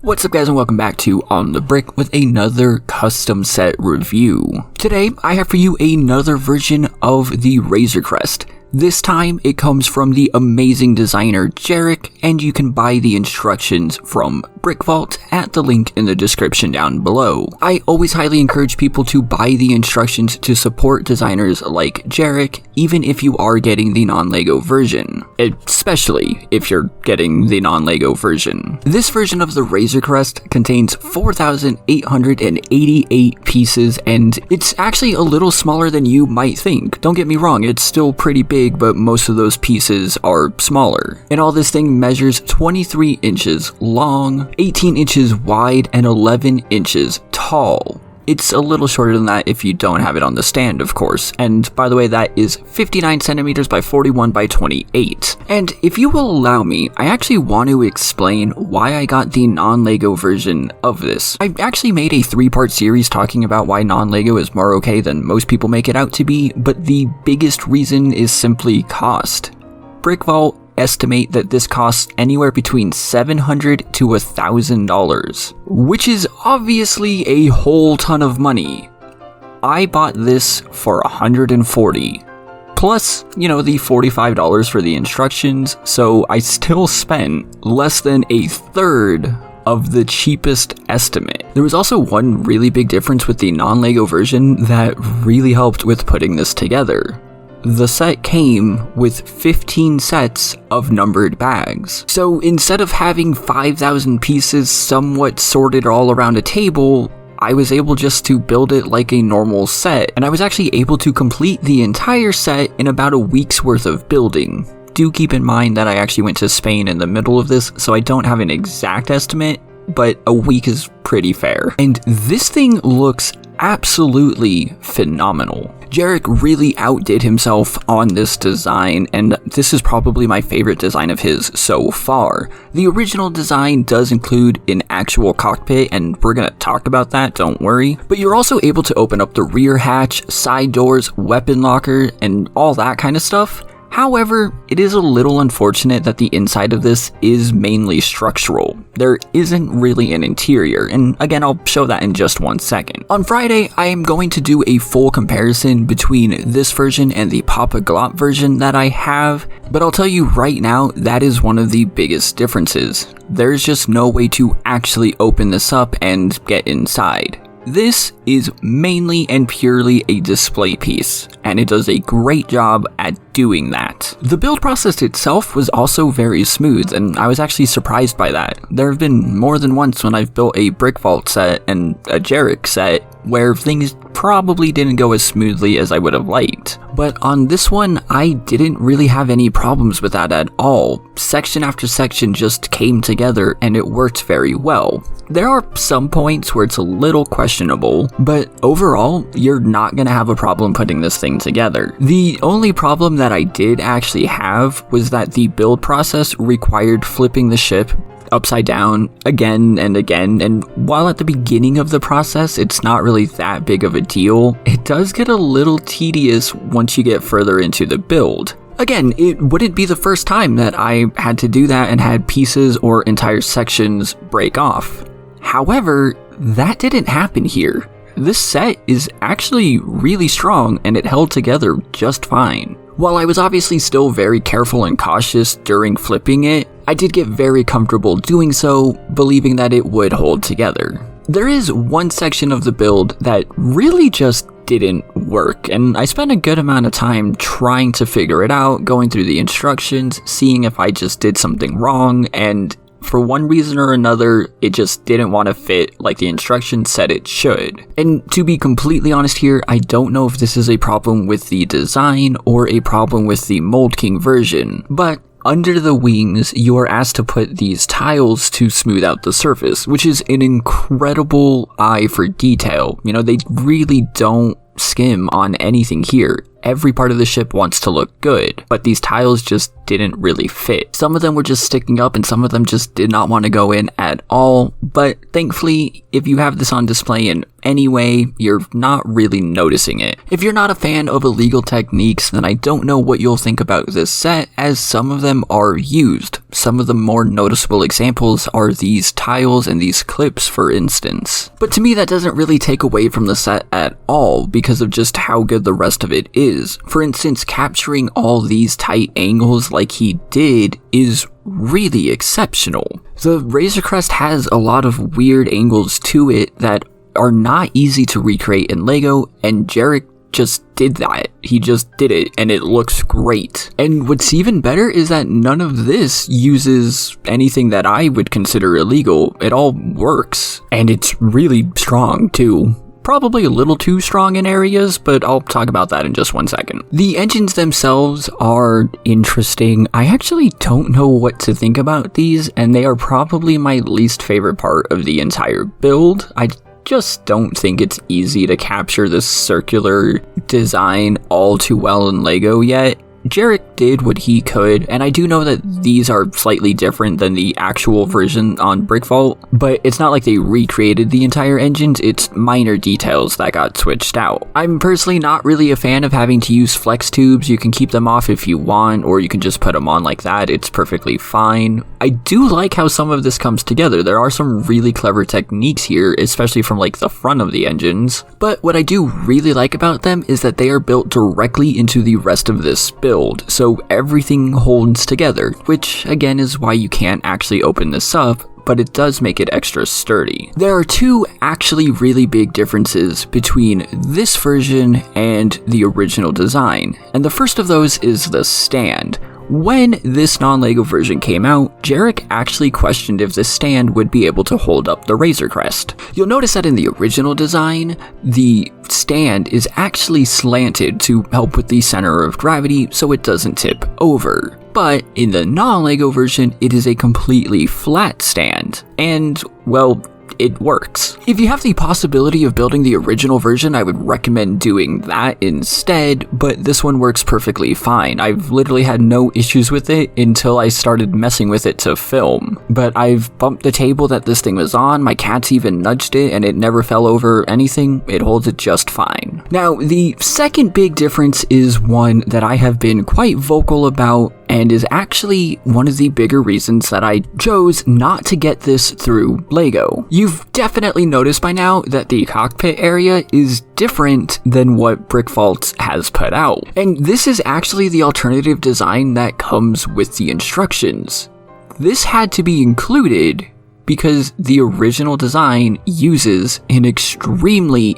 What's up guys, and welcome back to On the Brick with another custom set review. Today I have for you another version of the Razor Crest. This time it comes from the amazing designer Jerac, and you can buy the instructions from Brick Vault at the link in the description down below. I always highly encourage people to buy the instructions to support designers like Jerac, even if you are getting the non-LEGO version. Especially if you're getting the non-LEGO version. This version of the Razor Crest contains 4,888 pieces, and it's actually a little smaller than you might think. Don't get me wrong, it's still pretty big, but most of those pieces are smaller. And all this thing measures 23 inches long, 18 inches wide, and 11 inches tall. It's a little shorter than that if you don't have it on the stand, of course. And by the way, that is 59 centimeters by 41 by 28. And if you will allow me, I actually want to explain why I got the non-LEGO version of this. I actually made a 3-part series talking about why non-LEGO is more okay than most people make it out to be, but the biggest reason is simply cost. Brick Vault estimate that this costs anywhere between $700 to $1,000, which is obviously a whole ton of money. I bought this for $140, plus, the $45 for the instructions, so I still spent less than a third of the cheapest estimate. There was also one really big difference with the non-LEGO version that really helped with putting this together. The set came with 15 sets of numbered bags. So instead of having 5,000 pieces somewhat sorted all around a table, I was able just to build it like a normal set, and I was actually able to complete the entire set in about a week's worth of building. Do keep in mind that I actually went to Spain in the middle of this, so I don't have an exact estimate, but a week is pretty fair. And this thing looks absolutely phenomenal. Jerac really outdid himself on this design, and this is probably my favorite design of his so far. The original design does include an actual cockpit, and we're gonna talk about that, don't worry. But you're also able to open up the rear hatch, side doors, weapon locker, and all that kind of stuff. However, it is a little unfortunate that the inside of this is mainly structural. There isn't really an interior, and again, I'll show that in just one second. On Friday, I am going to do a full comparison between this version and the Papa Glop version that I have, but I'll tell you right now, that is one of the biggest differences. There's just no way to actually open this up and get inside. This is mainly and purely a display piece, and it does a great job at doing that. The build process itself was also very smooth, and I was actually surprised by that. There have been more than once when I've built a Brick Vault set and a Jerac set where things probably didn't go as smoothly as I would have liked. But on this one, I didn't really have any problems with that at all. Section after section just came together and it worked very well. There are some points where it's a little questionable, but overall, you're not gonna have a problem putting this thing together. The only problem that I did actually have was that the build process required flipping the ship upside down again and again, and while at the beginning of the process it's not really that big of a deal, it does get a little tedious once you get further into the build. Again, it wouldn't be the first time that I had to do that and had pieces or entire sections break off. However, that didn't happen here. This set is actually really strong and it held together just fine. While I was obviously still very careful and cautious during flipping it, I did get very comfortable doing so, believing that it would hold together. There is one section of the build that really just didn't work, and I spent a good amount of time trying to figure it out, going through the instructions, seeing if I just did something wrong, and for one reason or another, it just didn't want to fit like the instructions said it should. And to be completely honest here, I don't know if this is a problem with the design or a problem with the Mold King version, but under the wings, you are asked to put these tiles to smooth out the surface, which is an incredible eye for detail. They really don't skim on anything here. every part of the ship wants to look good, but these tiles just didn't really fit. Some of them were just sticking up and some of them just did not want to go in at all, but thankfully, if you have this on display in any way, you're not really noticing it. If you're not a fan of illegal techniques, then I don't know what you'll think about this set, as some of them are used. Some of the more noticeable examples are these tiles and these clips, for instance. But to me, that doesn't really take away from the set at all, because of just how good the rest of it is. For instance, capturing all these tight angles like he did is really exceptional. The Razor Crest has a lot of weird angles to it that are not easy to recreate in LEGO, and Jerac just did that. He just did it, and it looks great. And what's even better is that none of this uses anything that I would consider illegal. It all works, and it's really strong too. Probably a little too strong in areas, but I'll talk about that in just one second. The engines themselves are interesting. I actually don't know what to think about these, and they are probably my least favorite part of the entire build. I just don't think it's easy to capture this circular design all too well in LEGO yet. Jerac did what he could, and I do know that these are slightly different than the actual version on Brick Vault, but it's not like they recreated the entire engines, it's minor details that got switched out. I'm personally not really a fan of having to use flex tubes. You can keep them off if you want, or you can just put them on like that, it's perfectly fine. I do like how some of this comes together. There are some really clever techniques here, especially from like the front of the engines, but what I do really like about them is that they are built directly into the rest of this build. So everything holds together, which again is why you can't actually open this up, but it does make it extra sturdy. There are two actually really big differences between this version and the original design, and the first of those is the stand. When this non-LEGO version came out, Jerac actually questioned if the stand would be able to hold up the Razor Crest. You'll notice that in the original design, the stand is actually slanted to help with the center of gravity so it doesn't tip over. But in the non-LEGO version, it is a completely flat stand, and, well, it works. If you have the possibility of building the original version, I would recommend doing that instead, but this one works perfectly fine. I've literally had no issues with it until I started messing with it to film. But I've bumped the table that this thing was on, my cats even nudged it, and it never fell over anything. It holds it just fine. Now, the second big difference is one that I have been quite vocal about, and is actually one of the bigger reasons that I chose not to get this through LEGO. You've definitely noticed by now that the cockpit area is different than what Brick Vault has put out. And this is actually the alternative design that comes with the instructions. This had to be included because the original design uses an extremely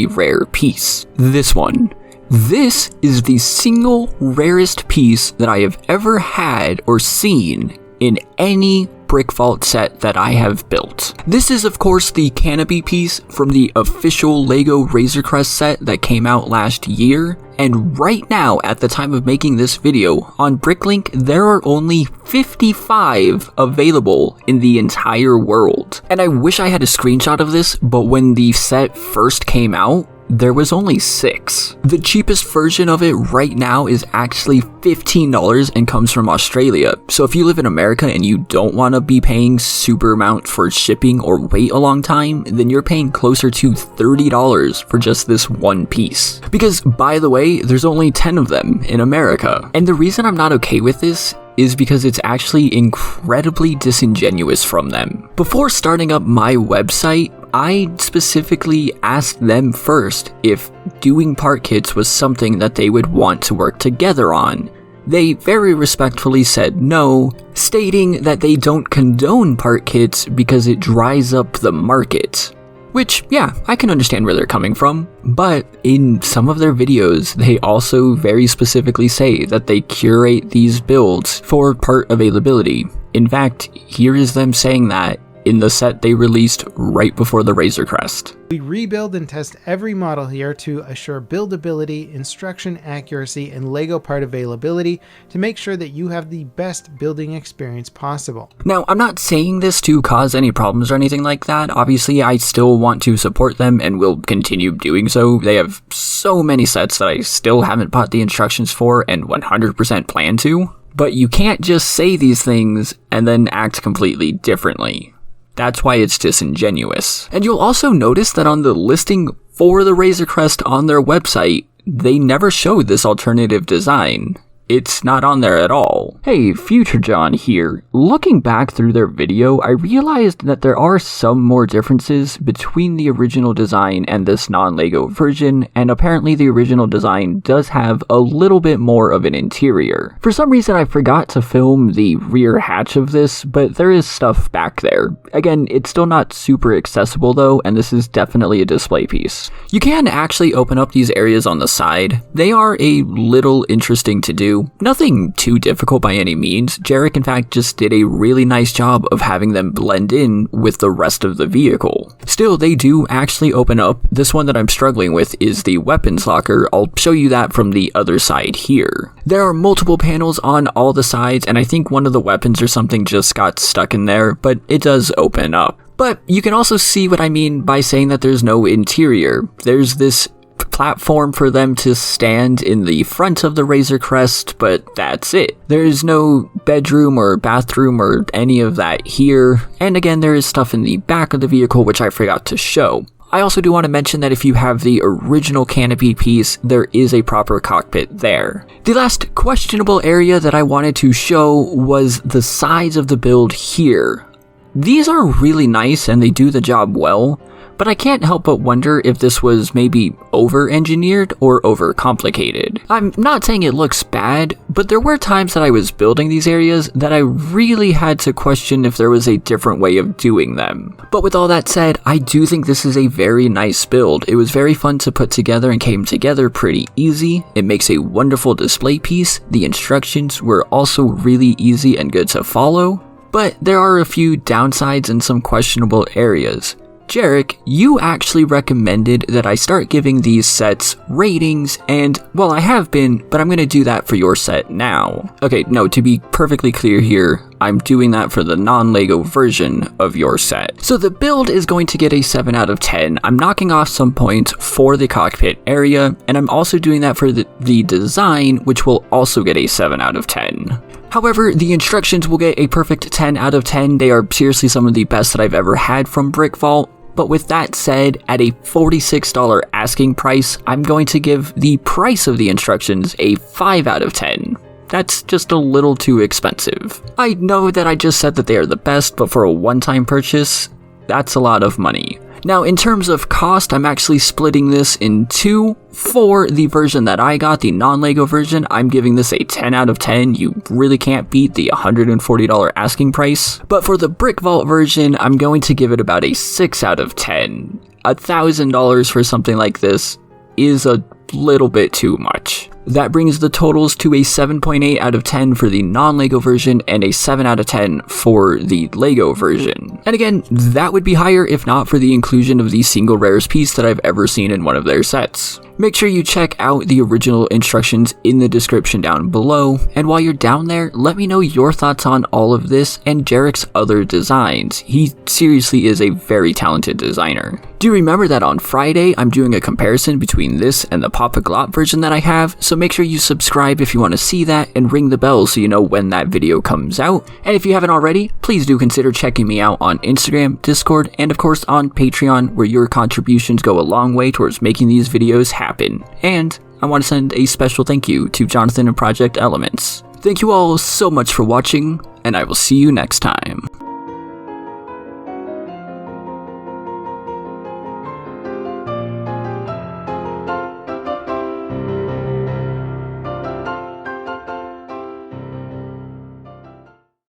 rare piece. This one. This is the single rarest piece that I have ever had or seen in any Brick Vault set that I have built. This is of course the canopy piece from the official LEGO Razor Crest set that came out last year, and right now at the time of making this video on Bricklink there are only 55 available in the entire world. And I wish I had a screenshot of this, but when the set first came out, there was only 6. The cheapest version of it right now is actually $15 and comes from Australia. So if you live in America and you don't want to be paying super amount for shipping or wait a long time, then you're paying closer to $30 for just this one piece. Because by the way, there's only 10 of them in America. And the reason I'm not okay with this is because it's actually incredibly disingenuous from them. Before starting up my website, I specifically asked them first if doing part kits was something that they would want to work together on. They very respectfully said no, stating that they don't condone part kits because it dries up the market. Which, yeah, I can understand where they're coming from, but in some of their videos, they also very specifically say that they curate these builds for part availability. In fact, here is them saying that in the set they released right before the Razor Crest. We rebuild and test every model here to assure buildability, instruction accuracy, and LEGO part availability to make sure that you have the best building experience possible. Now, I'm not saying this to cause any problems or anything like that. Obviously, I still want to support them and will continue doing so. They have so many sets that I still haven't bought the instructions for and 100% plan to. But you can't just say these things and then act completely differently. That's why it's disingenuous. And you'll also notice that on the listing for the Razor Crest on their website, they never showed this alternative design. It's not on there at all. Hey, Future John here. Looking back through their video, I realized that there are some more differences between the original design and this non-LEGO version, and apparently the original design does have a little bit more of an interior. For some reason I forgot to film the rear hatch of this, but there is stuff back there. Again, it's still not super accessible though, and this is definitely a display piece. You can actually open up these areas on the side. They are a little interesting to do. Nothing too difficult by any means. Jerac in fact just did a really nice job of having them blend in with the rest of the vehicle. Still, they do actually open up. This one that I'm struggling with is the weapons locker. I'll show you that from the other side here. There are multiple panels on all the sides, and I think one of the weapons or something just got stuck in there, but it does open up. But you can also see what I mean by saying that there's no interior. There's this platform for them to stand in the front of the Razor Crest, but that's it. There's no bedroom or bathroom or any of that here, and again there is stuff in the back of the vehicle which I forgot to show. I also do want to mention that if you have the original canopy piece, there is a proper cockpit there. The last questionable area that I wanted to show was the size of the build here. These are really nice and they do the job well, but I can't help but wonder if this was maybe over-engineered or over-complicated. I'm not saying it looks bad, but there were times that I was building these areas that I really had to question if there was a different way of doing them. But with all that said, I do think this is a very nice build. It was very fun to put together and came together pretty easy. It makes a wonderful display piece. The instructions were also really easy and good to follow, but there are a few downsides and some questionable areas. Jerac, you actually recommended that I start giving these sets ratings, and, well, I have been, but I'm going to do that for your set now. Okay, no, to be perfectly clear here, I'm doing that for the non-LEGO version of your set. So the build is going to get a 7 out of 10. I'm knocking off some points for the cockpit area, and I'm also doing that for the design, which will also get a 7 out of 10. However, the instructions will get a perfect 10 out of 10. They are seriously some of the best that I've ever had from Brick Vault. But with that said, at a $46 asking price, I'm going to give the price of the instructions a 5 out of 10. That's just a little too expensive. I know that I just said that they are the best, but for a one-time purchase, that's a lot of money. Now, in terms of cost, I'm actually splitting this in two. For the version that I got, the non-LEGO version, I'm giving this a 10 out of 10. You really can't beat the $140 asking price. But for the Brick Vault version, I'm going to give it about a 6 out of 10. $1,000 for something like this is a little bit too much. That brings the totals to a 7.8 out of 10 for the non-LEGO version and a 7 out of 10 for the LEGO version. And again, that would be higher if not for the inclusion of the single rarest piece that I've ever seen in one of their sets. Make sure you check out the original instructions in the description down below, and while you're down there, let me know your thoughts on all of this and Jerac's other designs. He seriously is a very talented designer. Do remember that on Friday, I'm doing a comparison between this and the Papa Glop version that I have, so make sure you subscribe if you want to see that and ring the bell so you know when that video comes out. And if you haven't already, please do consider checking me out on Instagram, Discord, and of course on Patreon, where your contributions go a long way towards making these videos happen. And I want to send a special thank you to Jonathan and Project Elements. Thank you all so much for watching, and I will see you next time.